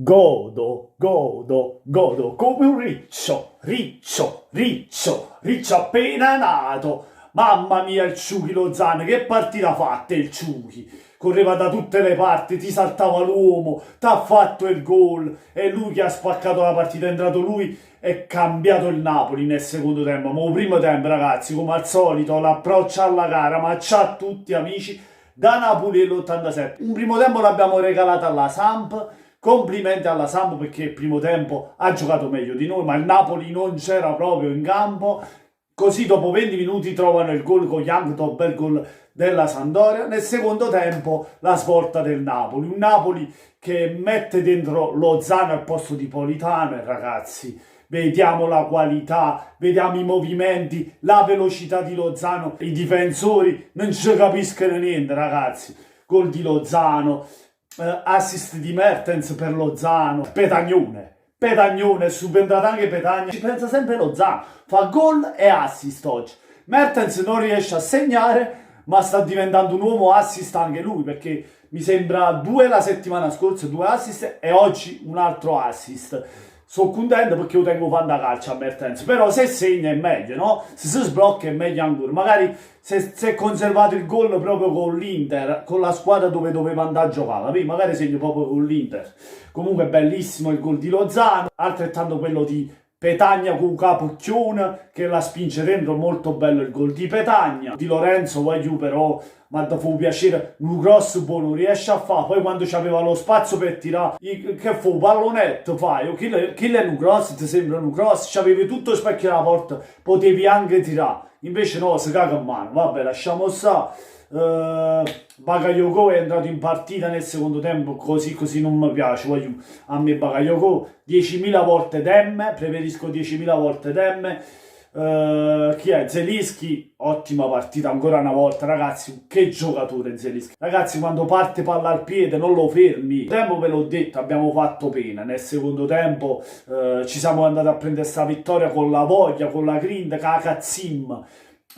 Godo come un riccio appena nato. Mamma mia, il Ciuchi Lozano, che partita fatta il Ciuchi! Correva da tutte le parti, ti saltava l'uomo, t'ha fatto il gol, e lui che ha spaccato la partita, è entrato lui e cambiato il Napoli nel secondo tempo. Ma il primo tempo, ragazzi, come al solito, l'approccio alla gara, ma c'ha tutti amici, da Napoli l'87. Un primo tempo l'abbiamo regalato alla Samp. Complimenti alla Samp perché il primo tempo ha giocato meglio di noi, ma il Napoli non c'era proprio in campo. Così dopo 20 minuti trovano il gol con Young, bel gol della Sampdoria. Nel secondo tempo la svolta del Napoli, un Napoli che mette dentro Lozano al posto di Politano, e ragazzi, vediamo la qualità, vediamo i movimenti, la velocità di Lozano. I difensori non ci capiscono niente, ragazzi. Gol di Lozano, assist di Mertens per Lozano, Petagnone, è subentrato anche Petagna, ci pensa sempre Lozano, fa gol e assist oggi. Mertens non riesce a segnare, ma sta diventando un uomo assist anche lui, perché mi sembra 2 la settimana scorsa, 2 assist, e oggi un altro assist. Sono contento perché io tengo fantacalcio a Mertens, però se segna è meglio, no? Se si sblocca è meglio ancora. Magari se è conservato il gol proprio con l'Inter, con la squadra dove doveva andare a giocare, capito? Magari segno proprio con l'Inter. Comunque bellissimo il gol di Lozano, altrettanto quello di Petagna con Capocchione che la spinge dentro, molto bello il gol di Petagna. Di Lorenzo voglio però, ma da fu piacere, un cross buono riesce a fare, poi quando c'aveva lo spazio per tirare, che fu pallonetto fai, chi è un cross, ti sembra un cross, c'avevi tutto lo specchio alla porta, potevi anche tirare, invece no, si caga a mano, vabbè lasciamo stare. Bakayoko è entrato in partita nel secondo tempo, così non mi piace. A me Bakayoko 10.000 volte Demme, preferisco 10.000 volte Demme. Chi è? Zelinski, ottima partita ancora una volta, ragazzi, che giocatore Zelinski, ragazzi, quando parte palla al piede non lo fermi. Il tempo ve l'ho detto, abbiamo fatto pena nel secondo tempo, ci siamo andati a prendere questa vittoria con la voglia, con la grinta, con la cazzim.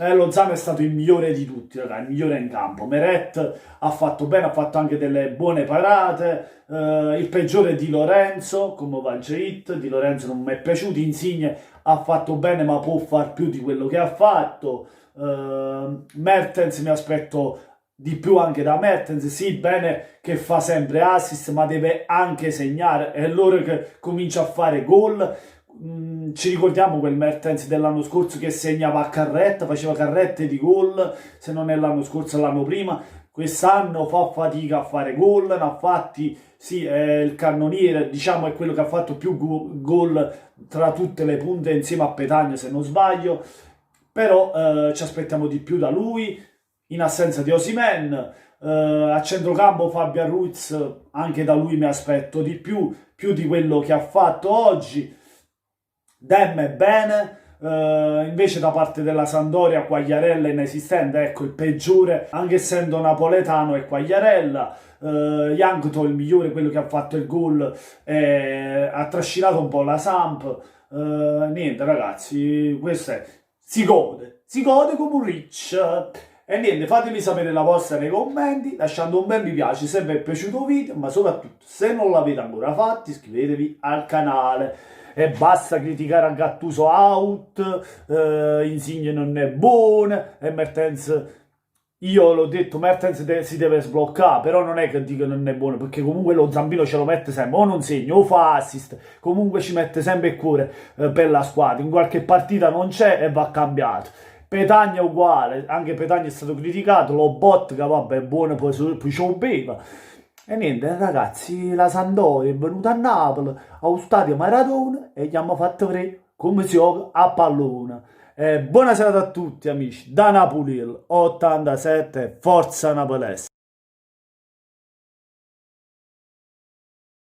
Lozano è stato il migliore di tutti, ragazzi, il migliore in campo. Meret ha fatto bene, ha fatto anche delle buone parate. Il peggiore è Di Lorenzo, come va il Geit. Di Lorenzo non mi è piaciuto. Insigne ha fatto bene, ma può far più di quello che ha fatto. Mertens mi aspetto di più anche da Mertens. Sì, bene che fa sempre assist, ma deve anche segnare. È l'ora che comincia a fare gol. Ci ricordiamo quel Mertens dell'anno scorso che segnava a carretta, faceva carrette di gol, se non è l'anno scorso l'anno prima. Quest'anno fa fatica a fare gol, ne ha fatti, sì, è il cannoniere, diciamo è quello che ha fatto più gol tra tutte le punte insieme a Petagna se non sbaglio, però ci aspettiamo di più da lui, in assenza di Osimhen. A centrocampo Fabian Ruiz, anche da lui mi aspetto di più di quello che ha fatto oggi. Demme bene, invece da parte della Sampdoria Quagliarella inesistente, ecco il peggiore, anche essendo napoletano, è Quagliarella. Jankto il migliore, quello che ha fatto il gol, ha trascinato un po' la Samp. Niente ragazzi, questo è, si gode come un rich. E niente, fatemi sapere la vostra nei commenti, lasciando un bel mi piace se vi è piaciuto il video, ma soprattutto se non l'avete ancora fatto iscrivetevi al canale. E basta criticare a Gattuso out, Insigne non è buono, e Mertens, io l'ho detto, Mertens si deve sbloccare, però non è che dico non è buono, perché comunque lo zampino ce lo mette sempre, o non segna, o fa assist, comunque ci mette sempre il cuore per la squadra, in qualche partita non c'è e va cambiato. Petagna uguale, anche Petagna è stato criticato, lo bot che vabbè è buono, poi ci beva. E niente ragazzi, la Sampdoria è venuta a Napoli, allo stadio Maradona, e gli hanno fatto vedere come si gioca a pallone. Buona serata a tutti amici, da Napoli 87, forza Napolese.